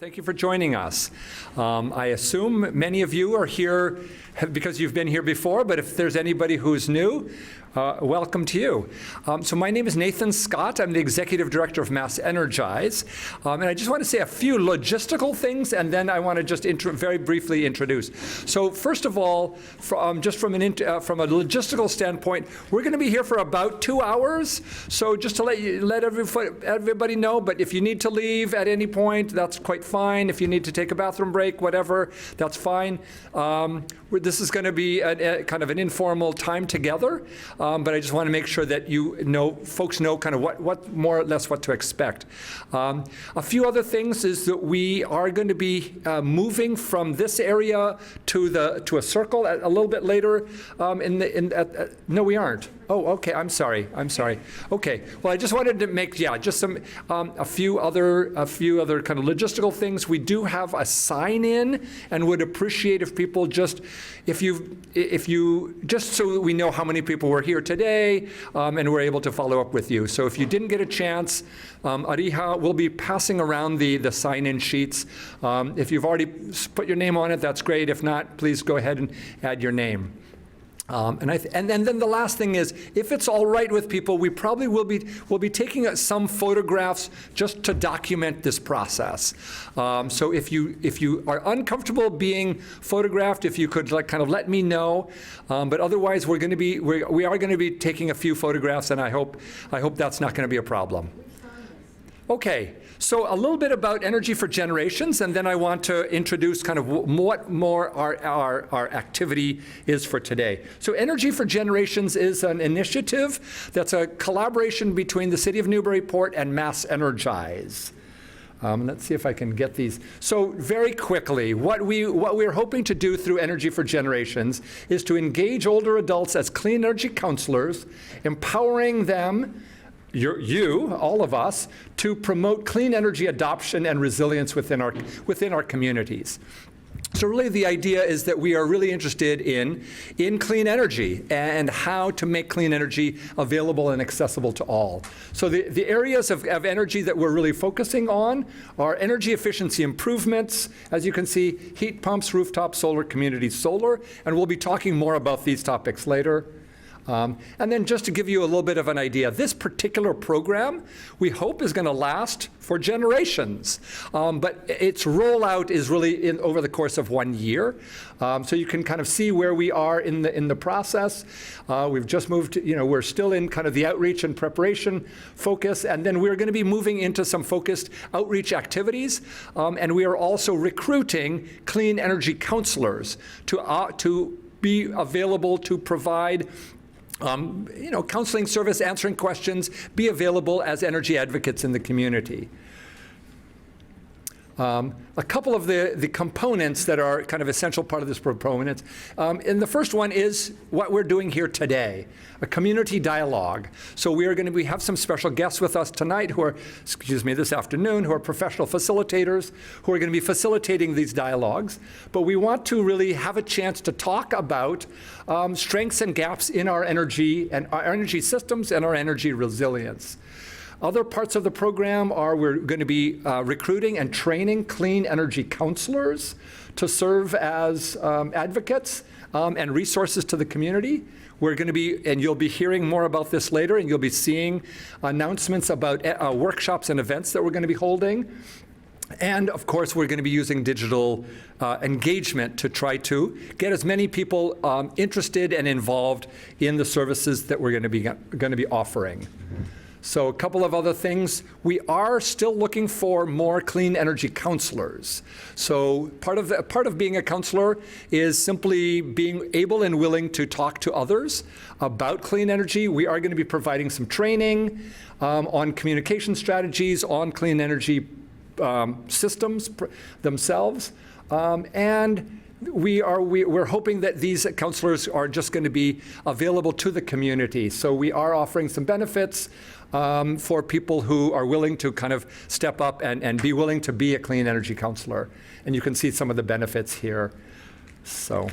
Thank you for joining us. I assume many of you are here because you've been here before, but if there's anybody who's new, welcome to you. So my name is Nathan Scott. I'm the Executive Director of Mass Energize. And I just want to say a few logistical things, and then I want to just very briefly introduce. So first of all, just from a logistical standpoint, we're going to be here for about 2 hours. So just to let everybody know, but if you need to leave at any point, that's quite fine. If you need to take a bathroom break, whatever, that's fine. This is going to be a kind of an informal time together, but I just want to make sure that folks know kind of what more or less what to expect. A few other things is that we are going to be moving from this area to a circle a little bit later. No, we aren't. Oh, okay. I'm sorry. Okay. Well, I just wanted to make just some a few other kind of logistical things. We do have a sign-in, and would appreciate if people just so we know how many people were here today, and we're able to follow up with you. So if you didn't get a chance, Ariha will be passing around the sign-in sheets. If you've already put your name on it, that's great. If not, please go ahead and add your name. And then the last thing is, if it's all right with people, we probably will be taking some photographs just to document this process. So if you are uncomfortable being photographed, if you could kind of let me know. But otherwise, we are going to be taking a few photographs, and I hope that's not going to be a problem. Okay. So a little bit about Energy for Generations, and then I want to introduce kind of what more our activity is for today. So Energy for Generations is an initiative that's a collaboration between the City of Newburyport and Mass Energize. Let's see if I can get these. So very quickly, what we're hoping to do through Energy for Generations is to engage older adults as clean energy counselors, empowering them, all of us, to promote clean energy adoption and resilience within our communities. So really the idea is that we are really interested in clean energy and how to make clean energy available and accessible to all. So the areas of energy that we're really focusing on are energy efficiency improvements, as you can see, heat pumps, rooftop solar, community solar, and we'll be talking more about these topics later. And then just to give you a little bit of an idea, this particular program, we hope, is going to last for generations. But its rollout is really over the course of 1 year. So you can kind of see where we are in the process. We've just moved, we're still in kind of the outreach and preparation focus. And then we're going to be moving into some focused outreach activities. And we are also recruiting clean energy counselors to be available to provide counseling service, answering questions, be available as energy advocates in the community. A couple of the components that are kind of essential part of this proponent. And the first one is what we're doing here today, a community dialogue. So we have some special guests with us tonight this afternoon, who are professional facilitators who are going to be facilitating these dialogues. But we want to really have a chance to talk about strengths and gaps in our energy systems and our energy resilience. Other parts of the program are we're going to be recruiting and training clean energy counselors to serve as advocates and resources to the community. We're going to be, and you'll be hearing more about this later, and you'll be seeing announcements about workshops and events that we're going to be holding. And of course, we're going to be using digital engagement to try to get as many people interested and involved in the services that we're going to be offering. So a couple of other things. We are still looking for more clean energy counselors. So part of being a counselor is simply being able and willing to talk to others about clean energy. We are going to be providing some training on communication strategies on clean energy systems themselves. And we're hoping that these counselors are just going to be available to the community. So we are offering some benefits for people who are willing to kind of step up and be willing to be a clean energy counselor. And you can see some of the benefits here. So,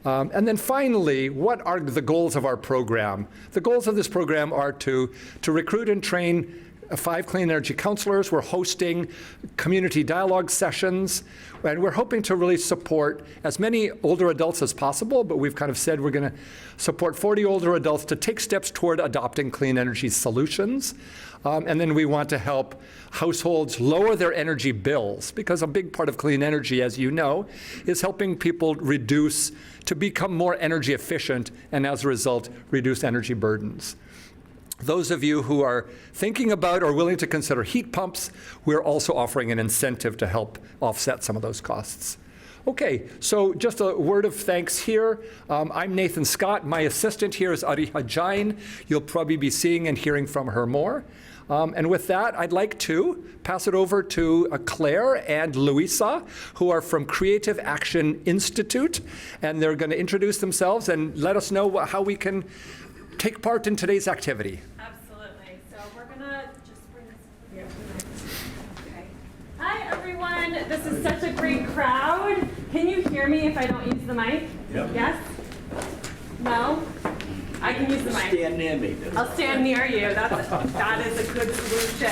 and then finally, what are the goals of our program? The goals of this program are to recruit and train 5 clean energy counselors. We're hosting community dialogue sessions, and we're hoping to really support as many older adults as possible, but we've kind of said we're going to support 40 older adults to take steps toward adopting clean energy solutions. And then we want to help households lower their energy bills, because a big part of clean energy, as you know, is helping people reduce, to become more energy efficient, and as a result, reduce energy burdens. Those of you who are thinking about or willing to consider heat pumps, we're also offering an incentive to help offset some of those costs. Okay, so just a word of thanks here. I'm Nathan Scott. My assistant here is Ariha Jain. You'll probably be seeing and hearing from her more. And with that, I'd like to pass it over to Claire and Louisa, who are from Creative Action Institute, and they're going to introduce themselves and let us know how we can take part in today's activity. Absolutely. So we're going to just bring this here. Okay. Hi, everyone. This is such a great crowd. Can you hear me if I don't use the mic? Yep. Yes? No? I can use the mic. Stand near me. I'll stand near you. That is a good solution.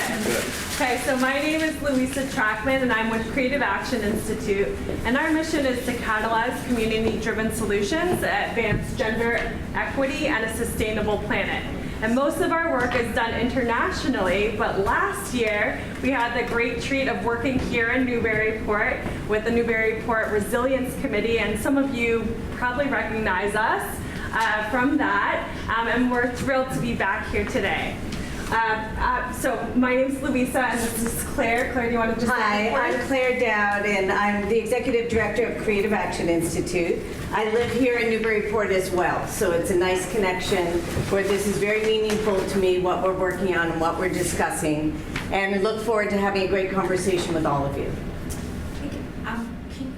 Okay, so my name is Louisa Trackman, and I'm with Creative Action Institute. And our mission is to catalyze community-driven solutions that advance gender equity and a sustainable planet. And most of our work is done internationally, but last year we had the great treat of working here in Newburyport with the Newburyport Resilience Committee, and some of you probably recognize us from that, and we're thrilled to be back here today. So my name's Louisa, and this is Claire. Claire, do you want to just Hi, I'm Claire Dowd, and I'm the Executive Director of Creative Action Institute. I live here in Newburyport as well, so it's a nice connection where this is very meaningful to me, what we're working on and what we're discussing, and I look forward to having a great conversation with all of you.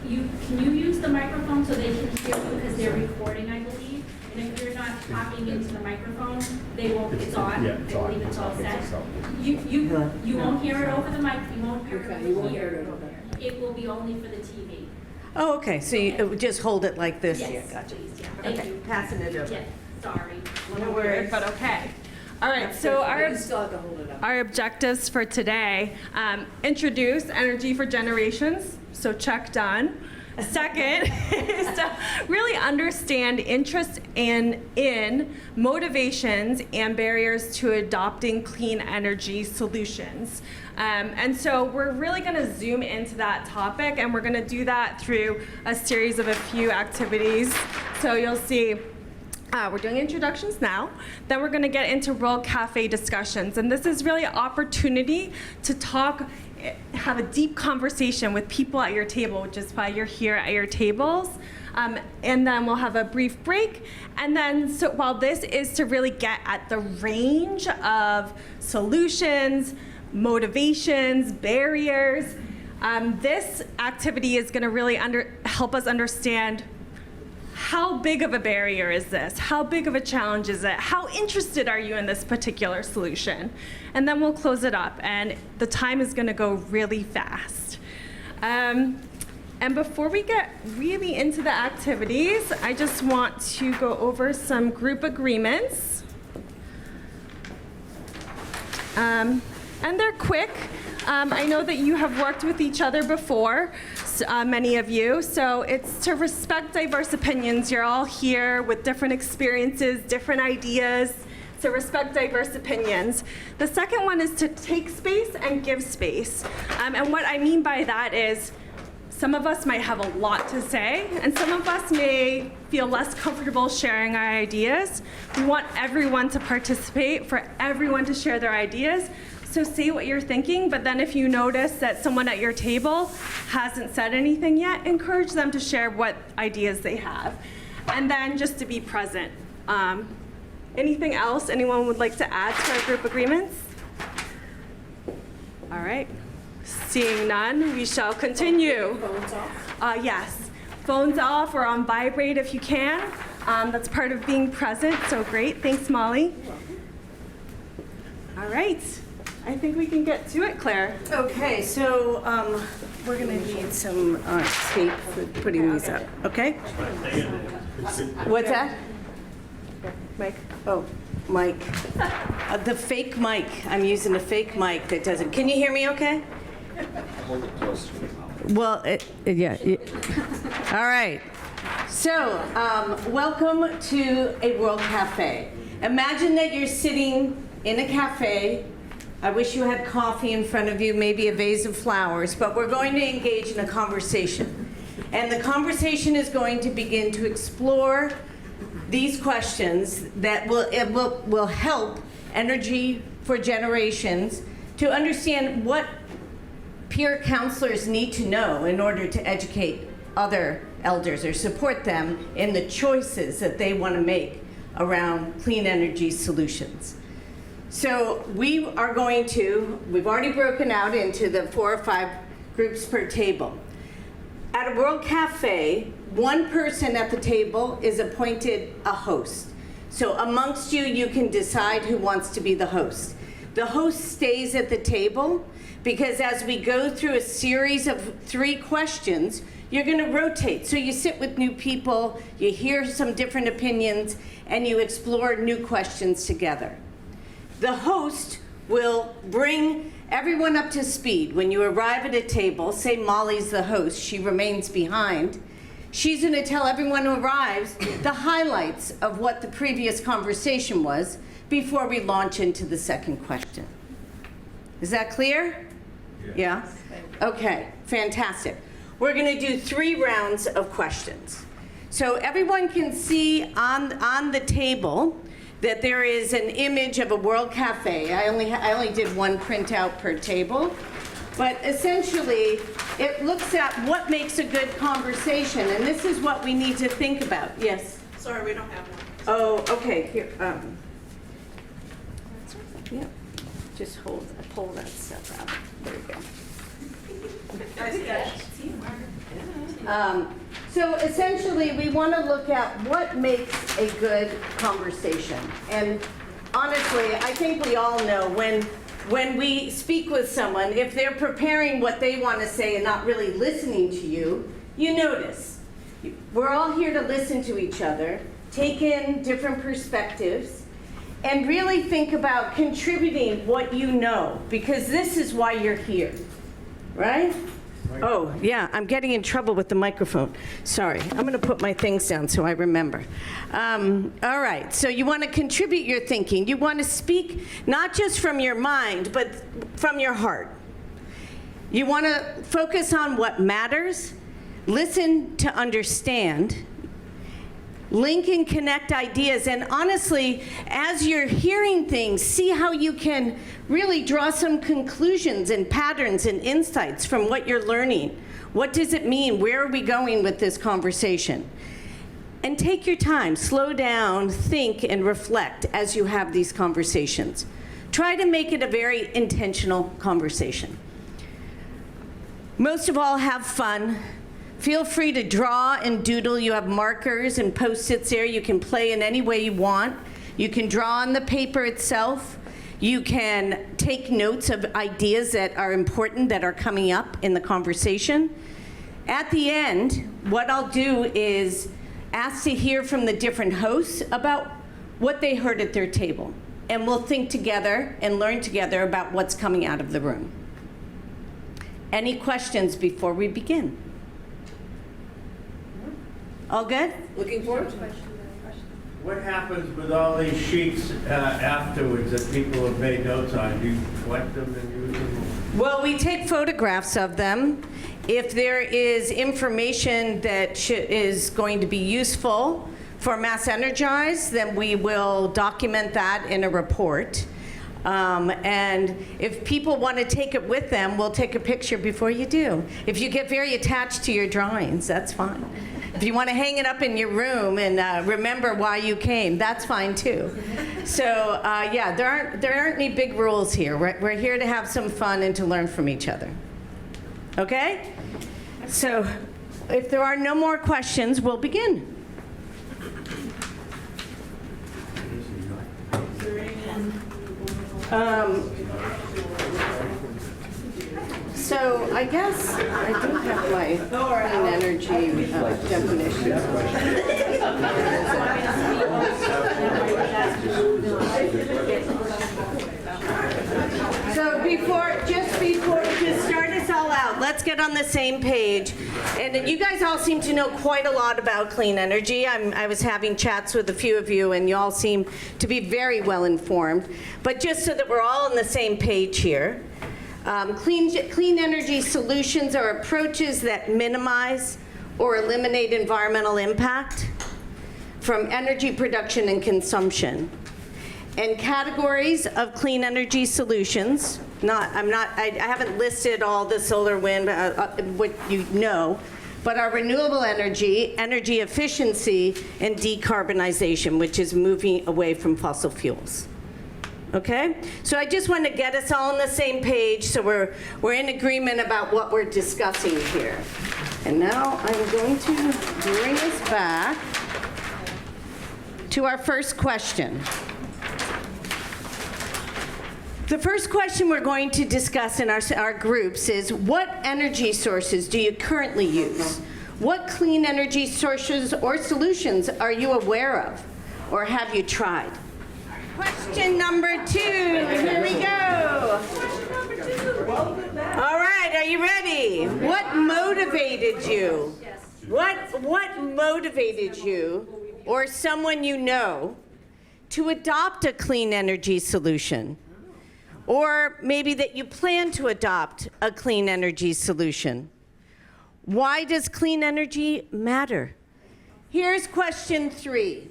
Can you use the microphone so they can hear you, because they're recording, I believe? And if you're not talking into the microphone, they won't, it's on, I believe it's all set. You won't hear it over the mic, you won't hear it over here. It will be only for the TV. Oh, okay, so you just hold it like this? Yes, Yeah, gotcha. please, yeah. Thank Okay, you. passing it over. Yes, sorry. No worries, but okay. All right, so our objectives for today, introduce energy for generations, so check done. Second is to really understand interest in motivations and barriers to adopting clean energy solutions. And so we're really going to zoom into that topic, and we're going to do that through a series of a few activities. So you'll see we're doing introductions now, then we're going to get into World Cafe discussions. And this is really an opportunity to have a deep conversation with people at your table, which is why you're here at your tables. And then we'll have a brief break. And then, so while this is to really get at the range of solutions, motivations, barriers, this activity is going to really help us understand how big of a barrier is this? How big of a challenge is it? How interested are you in this particular solution? And then we'll close it up, and the time is going to go really fast. And before we get really into the activities, I just want to go over some group agreements. And they're quick. I know that you have worked with each other before, many of you, so it's to respect diverse opinions. You're all here with different experiences, different ideas, so respect diverse opinions. The second one is to take space and give space. And what I mean by that is some of us might have a lot to say, and some of us may feel less comfortable sharing our ideas. We want everyone to participate, for everyone to share their ideas. So say what you're thinking, but then if you notice that someone at your table hasn't said anything yet, encourage them to share what ideas they have. And then just to be present. Anything else anyone would like to add to our group agreements? All right. Seeing none, we shall continue. Phones off? Yes. Phones off or on vibrate if you can. That's part of being present, so great. Thanks, Molly. All right. I think we can get to it, Claire. Okay, so we're going to need some tape for putting these up, okay? What's that? Mike. Oh, mic. The fake mic. I'm using a fake mic that doesn't. Can you hear me okay? Hold it close to your mouth. Well, all right. So, welcome to a World Cafe. Imagine that you're sitting in a cafe. I wish you had coffee in front of you, maybe a vase of flowers, but we're going to engage in a conversation. And the conversation is going to begin to explore these questions that will help Energy for Generations to understand what peer counselors need to know in order to educate other elders or support them in the choices that they want to make around clean energy solutions. So we've already broken out into the 4 or 5 groups per table. At a World Cafe, one person at the table is appointed a host. So amongst you, you can decide who wants to be the host. The host stays at the table because as we go through a series of 3 questions, you're going to rotate. So you sit with new people, you hear some different opinions, and you explore new questions together. The host will bring everyone up to speed. When you arrive at a table, say Molly's the host, she remains behind. She's going to tell everyone who arrives the highlights of what the previous conversation was before we launch into the second question. Is that clear? Yeah? Okay, fantastic. We're going to do 3 rounds of questions. So everyone can see on the table that there is an image of a World Cafe. I only did 1 printout per table. But essentially, it looks at what makes a good conversation, and this is what we need to think about. Yes? Sorry, we don't have one. Oh, okay, here, yeah, just pull that stuff out. There we go. So essentially, we want to look at what makes a good conversation. And honestly, I think we all know when we speak with someone, if they're preparing what they want to say and not really listening to you, you notice. We're all here to listen to each other, take in different perspectives, and really think about contributing what you know, because this is why you're here, right? Oh, yeah, I'm getting in trouble with the microphone. Sorry, I'm going to put my things down so I remember. All right, so you want to contribute your thinking. You want to speak not just from your mind, but from your heart. You want to focus on what matters, listen to understand, link and connect ideas, and honestly, as you're hearing things, see how you can really draw some conclusions and patterns and insights from what you're learning. What does it mean? Where are we going with this conversation? And take your time, slow down, think, and reflect as you have these conversations. Try to make it a very intentional conversation. Most of all, have fun. Feel free to draw and doodle. You have markers and Post-its there. You can play in any way you want. You can draw on the paper itself. You can take notes of ideas that are important that are coming up in the conversation. At the end, what I'll do is ask to hear from the different hosts about what they heard at their table. And we'll think together and learn together about what's coming out of the room. Any questions before we begin? All good? Looking forward to it. What happens with all these sheets afterwards that people have made notes on? Do you collect them and use them? Well, we take photographs of them. If there is information that is going to be useful for Mass Energize, then we will document that in a report. And if people want to take it with them, we'll take a picture before you do. If you get very attached to your drawings, that's fine. If you want to hang it up in your room and remember why you came, that's fine too. So yeah, there aren't any big rules here. We're here to have some fun and to learn from each other. Okay? So if there are no more questions, we'll begin. So I guess I do have my clean energy definition. So to start us all out, let's get on the same page. And you guys all seem to know quite a lot about clean energy. I was having chats with a few of you, and you all seem to be very well informed. But just so that we're all on the same page here, clean energy solutions are approaches that minimize or eliminate environmental impact from energy production and consumption. And categories of clean energy solutions, I haven't listed all the solar, wind, what you know, but are renewable energy, energy efficiency, and decarbonization, which is moving away from fossil fuels. Okay? So I just want to get us all on the same page so we're in agreement about what we're discussing here. And now I'm going to bring us back to our first question. The first question we're going to discuss in our groups is, what energy sources do you currently use? What clean energy sources or solutions are you aware of, or have you tried? Question number 2, here we go. All right, are you ready? What motivated you? What motivated you, or someone you know, to adopt a clean energy solution? Or maybe that you plan to adopt a clean energy solution. Why does clean energy matter? Here's question 3.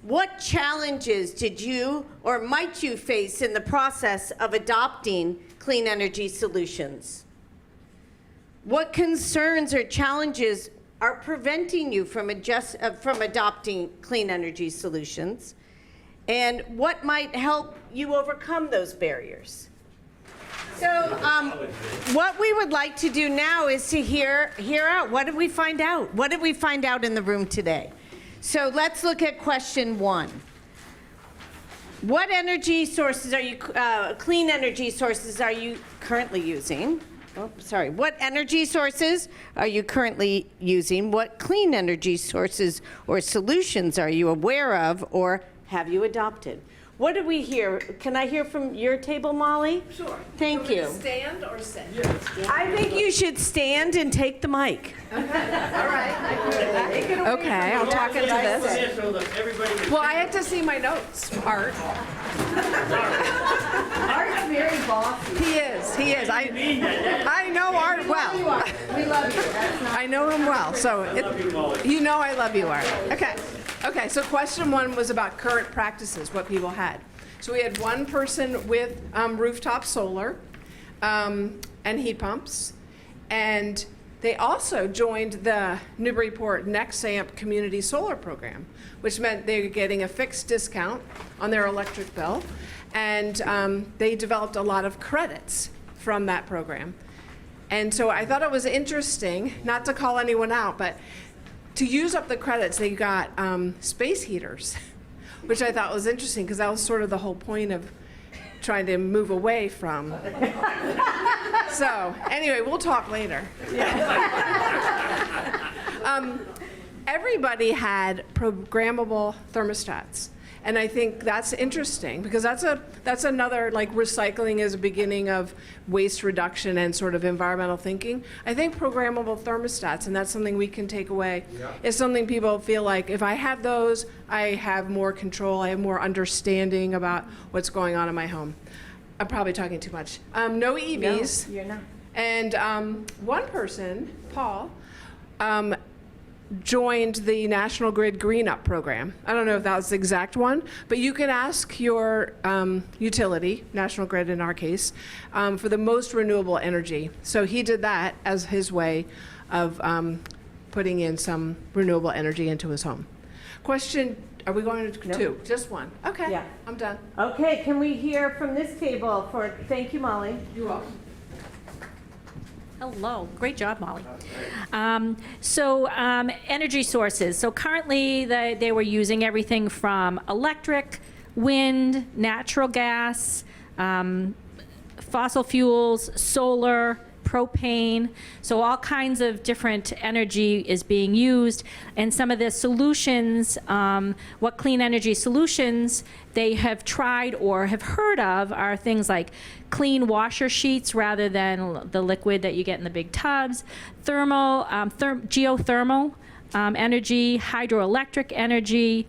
What challenges did you or might you face in the process of adopting clean energy solutions? What concerns or challenges are preventing you from adopting clean energy solutions? And what might help you overcome those barriers? So what we would like to do now is to hear out. What did we find out? What did we find out in the room today? So let's look at question 1. What energy sources are you, clean energy sources are you currently using? Oh, sorry. What energy sources are you currently using? What clean energy sources or solutions are you aware of or have you adopted? What did we hear? Can I hear from your table, Molly? Sure. Thank you. Stand or sit? I think you should stand and take the mic. All right. Okay, I'll talk into this. So that everybody can Well, I had to see my notes, Art. Art's very bossy. He is. I know Art well. We love you. That's not I know him well, so you know I love you, Art. Okay, so question 1 was about current practices, what people had. So we had one person with rooftop solar and heat pumps, and they also joined the Newburyport NCM Community Solar Program, which meant they were getting a fixed discount on their electric bill, and they developed a lot of credits from that program. And so I thought it was interesting, not to call anyone out, but to use up the credits, they got space heaters, which I thought was interesting because that was sort of the whole point of trying to move away from. So anyway, we'll talk later. Everybody had programmable thermostats. And I think that's interesting because that's another, like, recycling is a beginning of waste reduction and sort of environmental thinking. I think programmable thermostats, and that's something we can take away, is something people feel like, if I have those, I have more control, I have more understanding about what's going on in my home. I'm probably talking too much. No EVs. No, you're not. And one person, Paul, joined the National Grid Green Up program. I don't know if that was the exact one, but you can ask your utility, National Grid in our case, for the most renewable energy. So he did that as his way of putting in some renewable energy into his home. Question, are we going to 2? Just 1? Okay, Yeah. I'm done. Okay, can we hear from this table for, thank you, Molly. You're welcome. Hello, great job, Molly. Energy sources. So currently, they were using everything from electric, wind, natural gas, fossil fuels, solar, propane. So all kinds of different energy is being used. And some of the solutions, what clean energy solutions they have tried or have heard of are things like clean washer sheets rather than the liquid that you get in the big tubs, geothermal energy, hydroelectric energy,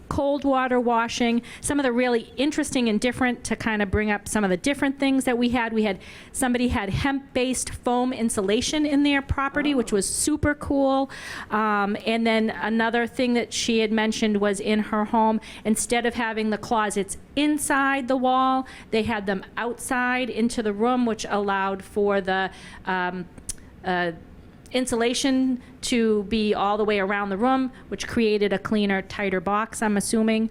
cold water washing. Some of the really interesting and different, to kind of bring up some of the different things that we had somebody had hemp-based foam insulation in their property, which was super cool. And then another thing that she had mentioned was in her home, instead of having the closets inside the wall, they had them outside into the room, which allowed for the insulation to be all the way around the room, which created a cleaner, tighter box, I'm assuming.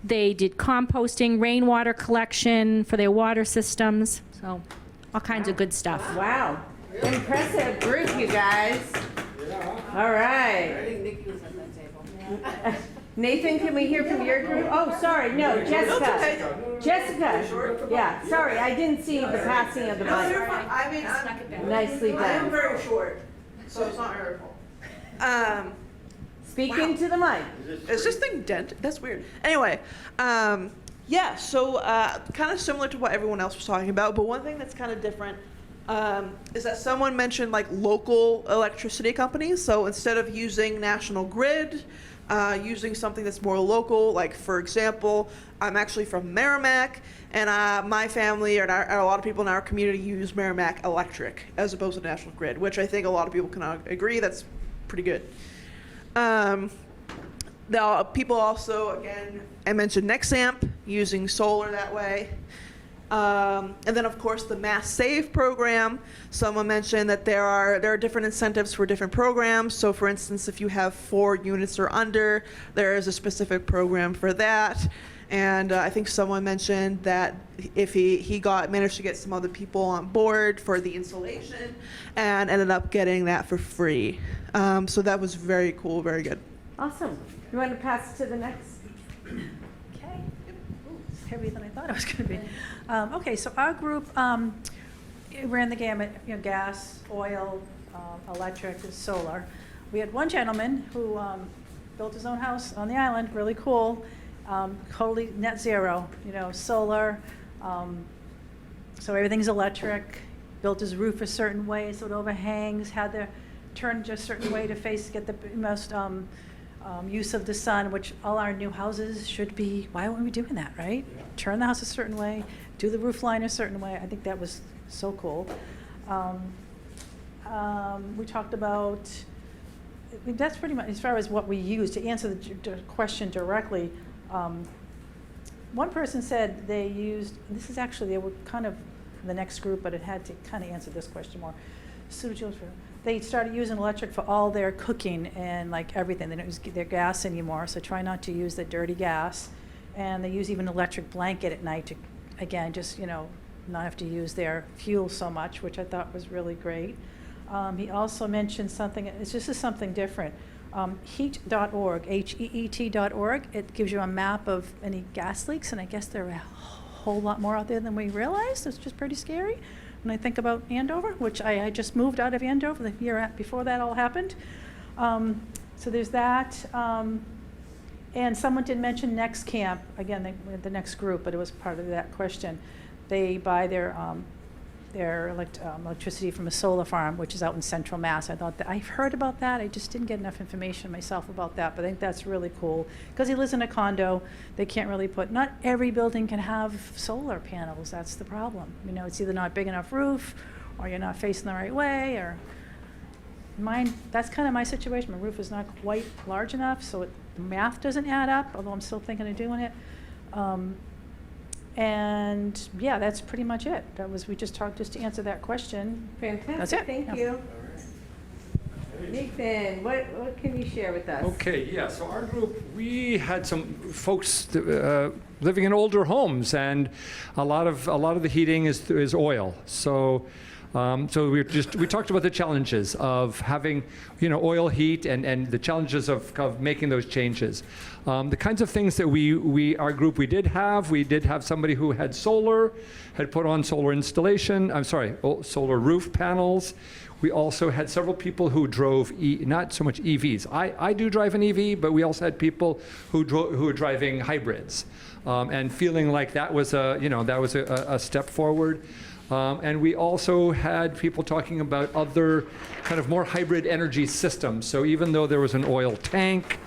They did composting, rainwater collection for their water systems, so all kinds of good stuff. Wow. Impressive group, you guys. All right. I think Nikki was at that table. Nathan, can we hear from your group? Oh, sorry, no, Jessica. Jessica. Yeah, sorry, I didn't see the passing of the mic. I mean, Nicely I am done. very short, so it's not hurtful. Speaking to the mic. Is this thing dent? That's weird. Anyway, yeah, so kind of similar to what everyone else was talking about, but one thing that's kind of different is that someone mentioned like local electricity companies. So instead of using National Grid, using something that's more local, like for example, I'm actually from Merrimack, and my family and a lot of people in our community use Merrimack Electric as opposed to National Grid, which I think a lot of people can agree that's pretty good. Now, people also, again, I mentioned NCM, using solar that way. And then, of course, the Mass Save program. Someone mentioned that there are different incentives for different programs. So, for instance, if you have 4 units or under, there is a specific program for that. And I think someone mentioned that if he managed to get some other people on board for the installation and ended up getting that for free. So that was very cool, very good. Awesome. You want to pass to the next? Okay. Ooh, it's heavier than I thought it was going to be. Okay, so our group ran the gamut, gas, oil, electric, and solar. We had one gentleman who built his own house on the island, really cool, totally net zero, solar, so everything's electric, built his roof a certain way so it overhangs, had to turn just a certain way to get the most use of the sun, which all our new houses should be. Why weren't we doing that, right? Yeah. Turn the house a certain way, do the roof line a certain way. I think that was so cool. We talked about, that's pretty much as far as what we use. To answer the question directly, one person said they used, this is actually, they were kind of the next group, but it had to kind of answer this question more. They started using electric for all their cooking and like everything. They don't use their gas anymore, so try not to use the dirty gas. And they use even an electric blanket at night to, again, just, not have to use their fuel so much, which I thought was really great. He also mentioned something, this is something different. Heat.org, HEET.org, it gives you a map of any gas leaks, and I guess there are a whole lot more out there than we realized. It's just pretty scary. When I think about Andover, which I just moved out of Andover the year before that all happened. So there's that. And someone did mention Next Camp, again, the next group, but it was part of that question. They buy their electricity from a solar farm, which is out in Central Mass. I thought that I've heard about that. I just didn't get enough information myself about that, but I think that's really cool. Because he lives in a condo, they can't really not every building can have solar panels. That's the problem. It's either not big enough roof, or you're not facing the right way, or mine, that's kind of my situation. My roof is not quite large enough, so the math doesn't add up, although I'm still thinking of doing it. And yeah, that's pretty much it. We just talked just to answer that question. Fantastic. That's it. Thank you. Nathan, what can you share with us? Okay, yeah, so our group, we had some folks living in older homes, and a lot of the heating is oil. So So we talked about the challenges of having, oil heat and the challenges of making those changes. The kinds of things that our group, we did have somebody who had put on solar installation, solar roof panels. We also had several people who drove, not so much EVs. I do drive an EV, but we also had people who were driving hybrids, and feeling like that was a step forward. And we also had people talking about other kind of more hybrid energy systems. So even though there was an oil tank,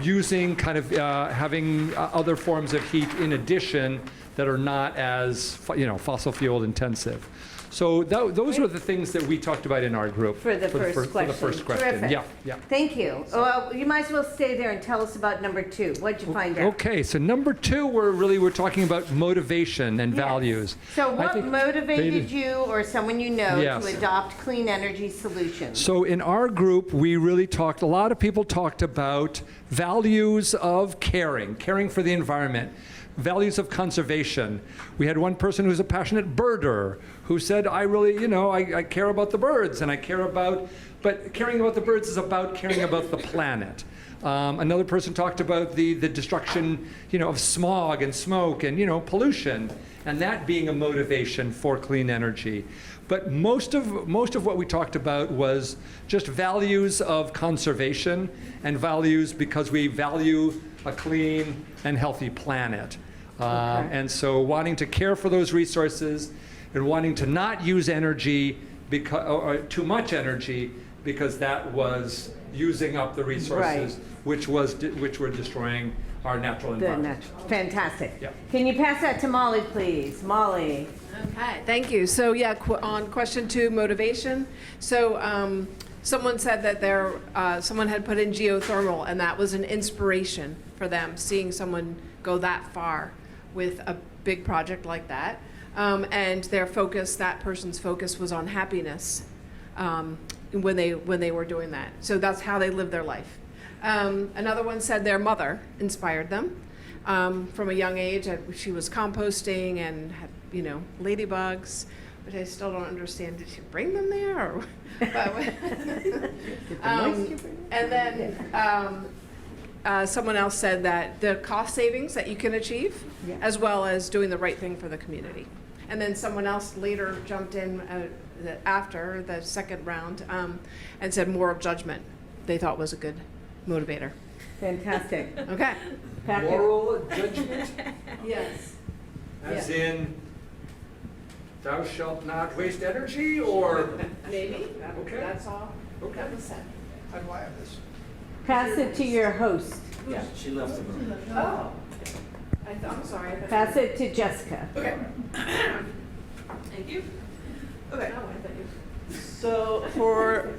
using kind of having other forms of heat in addition that are not as fossil fuel intensive. So those were the things that we talked about in our group. For the first question. Terrific. Yeah. Thank you. Well, you might as well stay there and tell us about number 2. What'd you find out? Okay, so number 2, we're talking about motivation and values. So what motivated you or someone you know Yes. to adopt clean energy solutions? So in our group, we really a lot of people talked about values of caring for the environment, values of conservation. We had one person who's a passionate birder who said, I really, I care about the birds, and but caring about the birds is about caring about the planet. Another person talked about the destruction, of smog and smoke and, pollution, and that being a motivation for clean energy. But most of what we talked about was just values of conservation and values because we value a clean and healthy planet. And so wanting to care for those resources and wanting to not use energy or too much energy because that was using up the resources which were destroying our natural environment. Fantastic. Yeah. Can you pass that to Molly, please? Molly. Okay, thank you. So on question 2, motivation. So someone said that someone had put in geothermal, and that was an inspiration for them, seeing someone go that far with a big project like that. And that person's focus was on happiness when they were doing that. So that's how they lived their life. Another one said their mother inspired them from a young age. She was composting and had, ladybugs, which I still don't understand. Did she bring them there? Or, and then someone else said that the cost savings that you can achieve, as well as doing the right thing for the community. And then someone else later jumped in after the second round and said moral judgment they thought was a good motivator. Fantastic. Okay. Moral judgment? Yes. As in, thou shalt not waste energy, or? Maybe. Okay. That's all. Okay. That was said. How do I have this? Pass it to your host. Yeah, she left the room. Oh. I'm sorry. Pass it to Jessica. Okay. Thank you. Okay. So for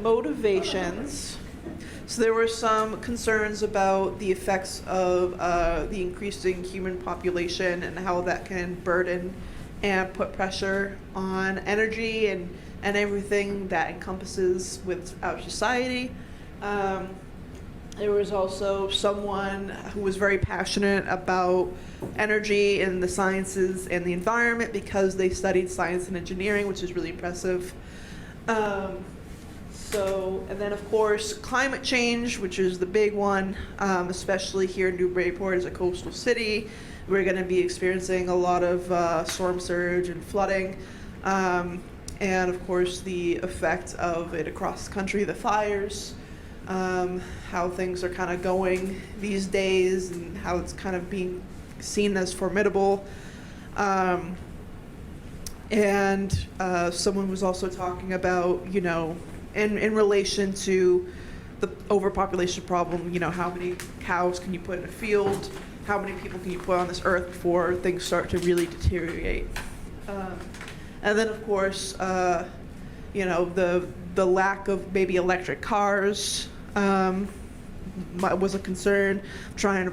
motivations, so there were some concerns about the effects of the increasing human population and how that can burden and put pressure on energy and everything that encompasses with our society. There was also someone who was very passionate about energy and the sciences and the environment because they studied science and engineering, which is really impressive. And then of course, climate change, which is the big one, especially here in Newburyport as a coastal city. We're going to be experiencing a lot of storm surge and flooding. And of course, the effect of it across the country, the fires. How things are kind of going these days and how it's kind of being seen as formidable. And someone was also talking about, in relation to the overpopulation problem, how many cows can you put in a field? How many people can you put on this earth before things start to really deteriorate? And then, of course, the lack of maybe electric cars was a concern, trying to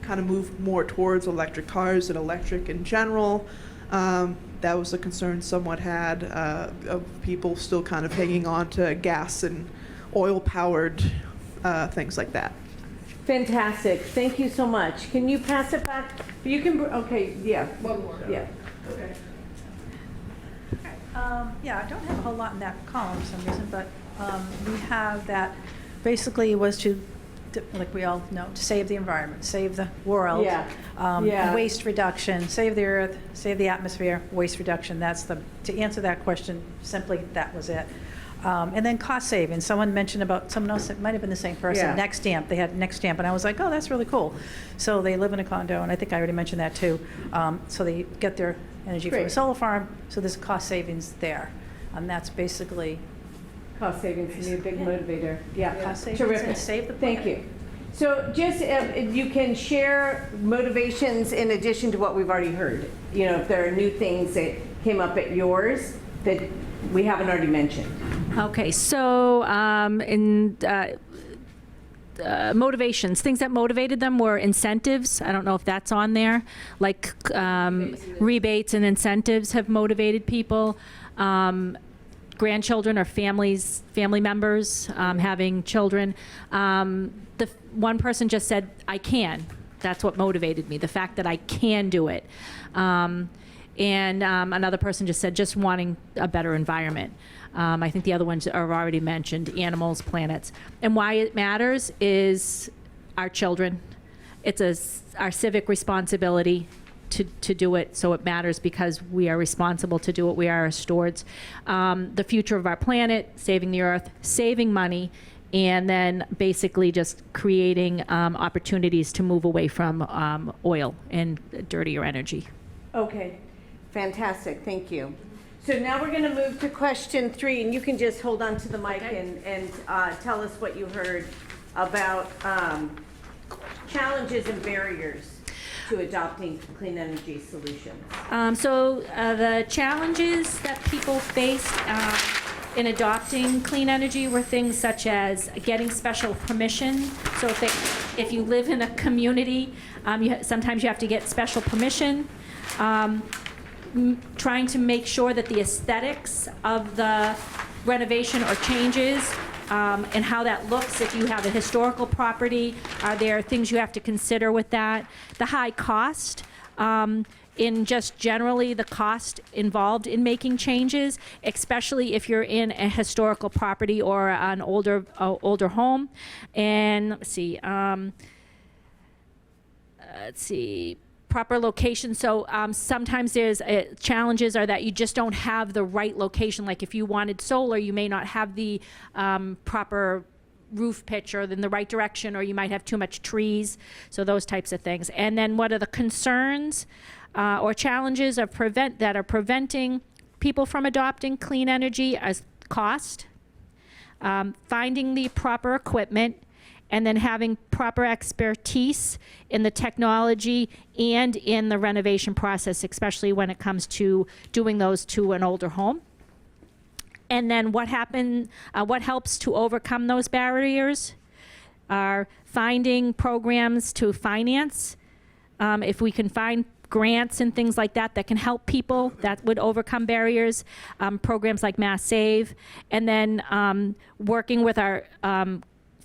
kind of move more towards electric cars and electric in general. That was a concern somewhat had of people still kind of hanging on to gas and oil-powered things like that. Fantastic. Thank you so much. Can you pass it back? You can, okay, yeah. One more. Yeah. Okay. Yeah, I don't have a whole lot in that column for some reason, but we have that basically was to, like we all know, to save the environment, save the world. Yeah. Yeah. Waste reduction, save the earth, save the atmosphere, waste reduction. To answer that question, simply that was it. And then cost savings. Someone mentioned about, someone else, it might have been the same person, Yeah. Next Stamp. They had Next Stamp, and I was like, oh, that's really cool. So they live in a condo, and I think I already mentioned that too. So they get their energy from a Great. solar farm, so there's cost savings there. And that's basically, Cost savings can be a big motivator. Yeah, cost savings terrific. and save the Thank planet. you. So just, if you can share motivations in addition to what we've already heard. You know, if there are new things that came up at yours that we haven't already mentioned. Okay, so motivations, things that motivated them were incentives. I don't know if that's on there. Like rebates and incentives have motivated people. Grandchildren or family members having children. One person just said, I can. That's what motivated me, the fact that I can do it. And another person just said, just wanting a better environment. I think the other ones are already mentioned, animals, planets. And why it matters is our children. It's our civic responsibility to do it, so it matters because we are responsible to do it. We are stewards. The future of our planet, saving the earth, saving money, and then basically just creating opportunities to move away from oil and dirtier energy. Okay, fantastic, thank you. So now we're going to move to question 3, and you can just hold on to the mic and tell us what you heard about challenges and barriers to adopting clean energy solutions. The challenges that people faced in adopting clean energy were things such as getting special permission. So if you live in a community, sometimes you have to get special permission. Trying to make sure that the aesthetics of the renovation or changes and how that looks. If you have a historical property, are there things you have to consider with that? The high cost, in just generally the cost involved in making changes, especially if you're in a historical property or an older home. And let's see, proper location. So sometimes there's challenges are that you just don't have the right location. Like if you wanted solar, you may not have the proper roof pitch or in the right direction, or you might have too much trees. So those types of things. And then what are the concerns or challenges that are preventing people from adopting clean energy? As cost, finding the proper equipment, and then having proper expertise in the technology and in the renovation process, especially when it comes to doing those to an older home. And then what helps to overcome those barriers are finding programs to finance. If we can find grants and things like that that can help people, that would overcome barriers. Programs like Mass Save, and then working with our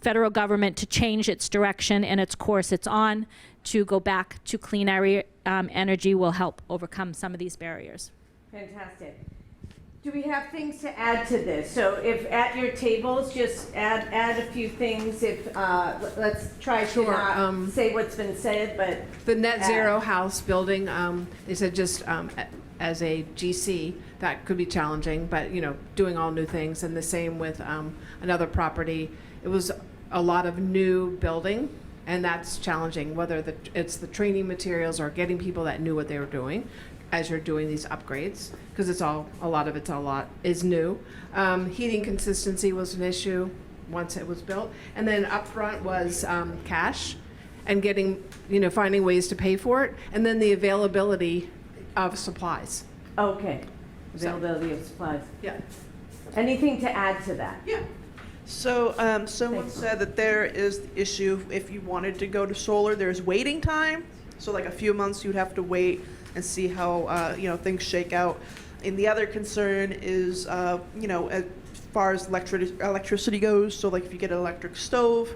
federal government to change its direction and its course it's on to go back to clean energy will help overcome some of these barriers. Fantastic. Do we have things to add to this? So if at your tables, just add a few things. If let's try to not say what's been said, but The net zero house building, they said just as a GC, that could be challenging, but doing all new things. And the same with another property. It was a lot of new building, and that's challenging, whether it's the training materials or getting people that knew what they were doing as you're doing these upgrades, because a lot of it is new. Heating consistency was an issue once it was built. And then up front was cash and getting, finding ways to pay for it. And then the availability of supplies. okay, availability of supplies. Yeah. Anything to add to that? Yeah. So someone said that there is the issue if you wanted to go to solar, there's waiting time. So like a few months you'd have to wait and see how things shake out. And the other concern is as far as electricity goes. So like if you get an electric stove,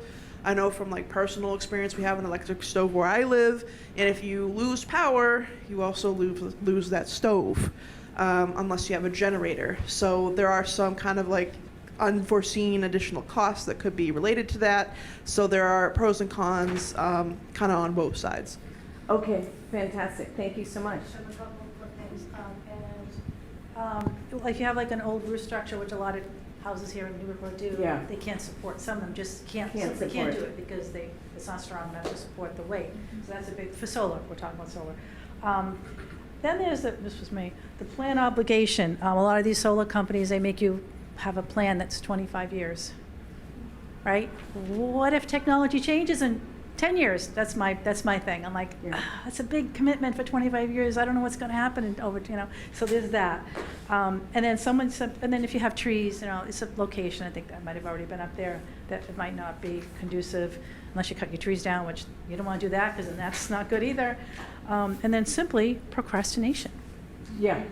I know from like personal experience, we have an electric stove where I live, and if you lose power, you also lose that stove, unless you have a generator. So there are some kind of like unforeseen additional costs that could be related to that. So there are pros and cons kind of on both sides. Okay, fantastic. Thank you so much. A couple of things. If you have like an old roof structure, which a lot of houses here in Newburyport do, Yeah. they can't support, some of them just simply support can't do it. it because it's not strong enough to support the weight. So that's a big, for solar, we're talking about solar. Then there's this was me, the plan obligation. A lot of these solar companies, they make you have a plan that's 25 years, right? What if technology changes in 10 years? That's my thing. I'm like, that's a big commitment for 25 years. I don't know what's going to happen so there's that. And then and then if you have trees, it's a location, I think that might have already been up there, that it might not be conducive unless you cut your trees down, which you don't want to do that because then that's not good either. And then simply procrastination. Yeah.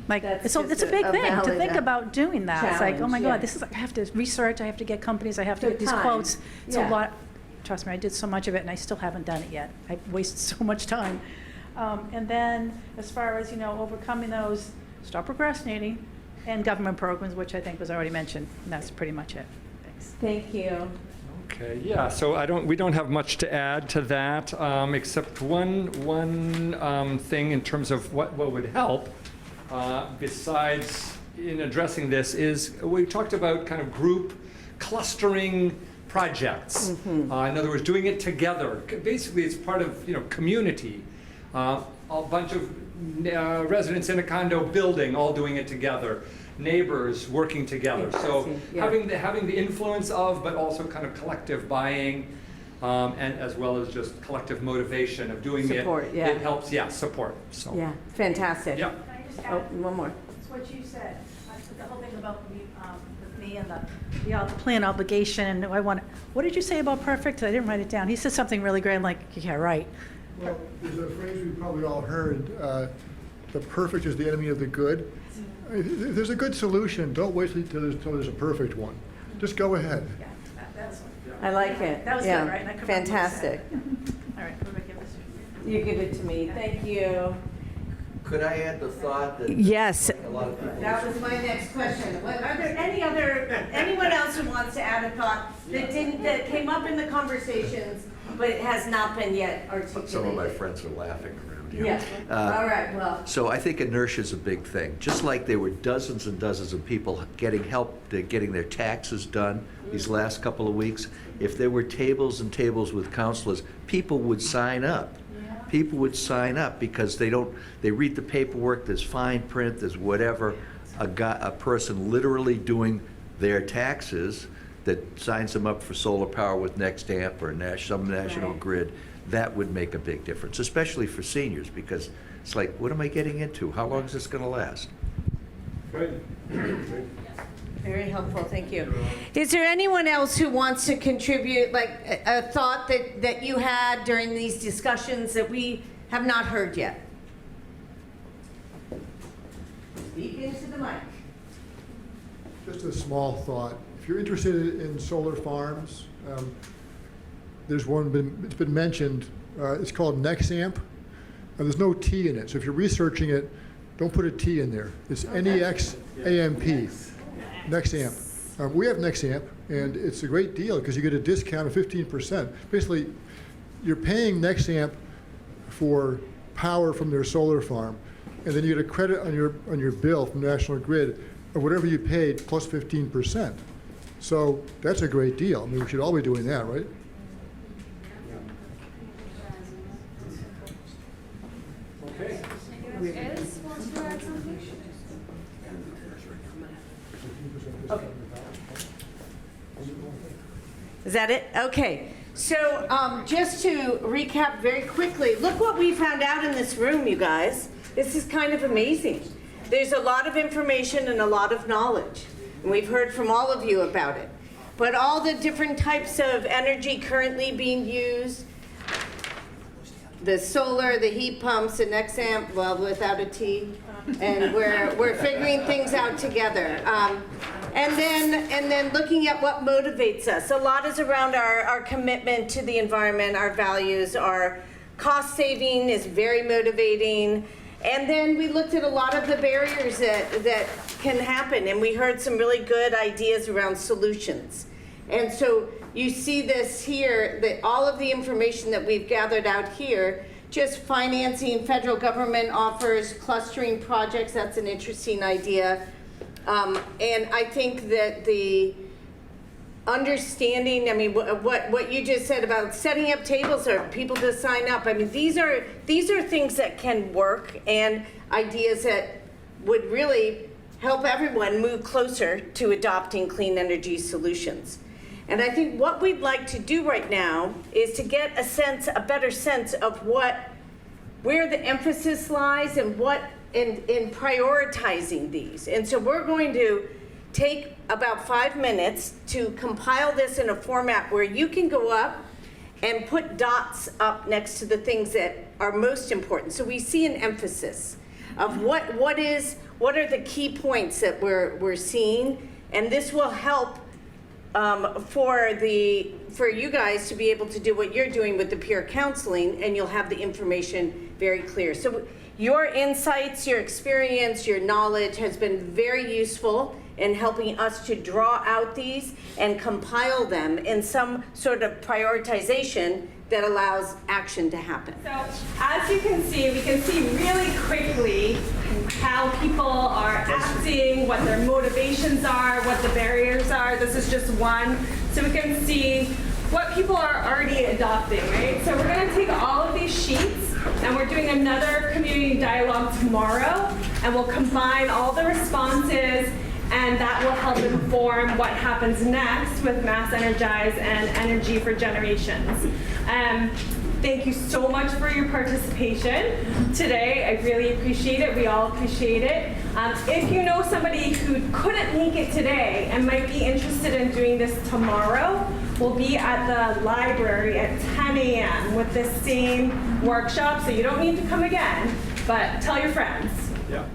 Like, That's it's a just big a thing to valid think about doing that. It's like, oh my challenge, yeah. God, this is, I have to research, I have to get companies, I have to The get these time, quotes. It's a yeah. lot. Trust me, I did so much of it and I still haven't done it yet. I wasted so much time. And then as far as, overcoming those, stop procrastinating, and government programs, which I think was already mentioned. And that's pretty much it. Thanks. Thank you. Okay, yeah, so we don't have much to add to that, except one thing in terms of what would help, besides in addressing this, is we talked about kind of group clustering projects. In other words, doing it together. Basically, it's part of, community. A bunch of residents in a condo building all doing it together. Neighbors working together. So Yeah. having the influence of, but also kind of collective buying, and as well as just collective motivation of doing Support, it. yeah. It helps, support. So Yeah, fantastic. yeah. Can I just Oh, add? one more. It's what you said. The whole thing about with me and the plan obligation. What did you say about perfect? I didn't write it down. He said something really great. I'm like, yeah, right. Well, there's a phrase we probably all heard, the perfect is the enemy of the good. If there's a good solution, don't wait till there's a perfect one. Just go ahead. Yeah, that's I like it. That was Yeah. good, right? And I couldn't remember what it Fantastic. said. All right, who do I give this to? You give it to me. Thank you. Could I add the thought that Yes. a lot of people... That was my next question. Are there anyone else who wants to add a thought that came up in the conversations, but it has not been yet articulated? Some of my friends are laughing around here. Yeah, all right, well, So I think inertia is a big thing. Just like there were dozens and dozens of people getting help, getting their taxes done these last couple of weeks, if there were tables and tables with counselors, people would sign up. People would sign up because they read the paperwork, there's fine print, there's whatever. A person literally doing their taxes that signs them up for solar power with NextAmp or some national grid, that would make a big difference, especially for seniors, because it's like, what am I getting into? How long is this going to last? very helpful, thank you. Is there anyone else who wants to contribute, like a thought that you had during these discussions that we have not heard yet? Speak into the mic. Just a small thought. If you're interested in solar farms, there's one, it's been mentioned, it's called NextAmp. There's no T in it, so if you're researching it, don't put a T in there. It's NEXAMP, NextAmp. We have NextAmp, and it's a great deal because you get a discount of 15%. Basically, you're paying NextAmp for power from their solar farm, and then you get a credit on your bill from National Grid of whatever you paid plus 15%. So that's a great deal. I mean, we should all be doing that, right? Okay. Is that it? Okay. So just to recap very quickly, look what we found out in this room, you guys. This is kind of amazing. There's a lot of information and a lot of knowledge. And we've heard from all of you about it. But all the different types of energy currently being used, the solar, the heat pumps, the NextAmp, well, without a T, and we're figuring things out together. And then looking at what motivates us. A lot is around our commitment to the environment, our values, our cost saving is very motivating. And then we looked at a lot of the barriers that can happen, and we heard some really good ideas around solutions. And so you see this here, that all of the information that we've gathered out here, just financing, federal government offers, clustering projects, that's an interesting idea. And I think that the understanding, I mean, what you just said about setting up tables or people to sign up, I mean, these are things that can work and ideas that would really help everyone move closer to adopting clean energy solutions. And I think what we'd like to do right now is to get a better sense of where the emphasis lies and what in prioritizing these. And so we're going to take about 5 minutes to compile this in a format where you can go up and put dots up next to the things that are most important. So we see an emphasis of what are the key points that we're seeing, and this will help for you guys to be able to do what you're doing with the peer counseling, and you'll have the information very clear. So your insights, your experience, your knowledge has been very useful in helping us to draw out these and compile them in some sort of prioritization that allows action to happen. So as you can see, we can see really quickly how people are acting, what their motivations are, what the barriers are. This is just one. So we can see what people are already adopting, right? So we're going to take all of these sheets, and we're doing another community dialogue tomorrow, and we'll combine all the responses, and that will help inform what happens next with Mass Energize and Energy for Generations. Thank you so much for your participation today. I really appreciate it. We all appreciate it. If you know somebody who couldn't make it today and might be interested in doing this tomorrow, we'll be at the library at 10 a.m. with this same workshop, so you don't need to come again, but tell your friends. Yeah.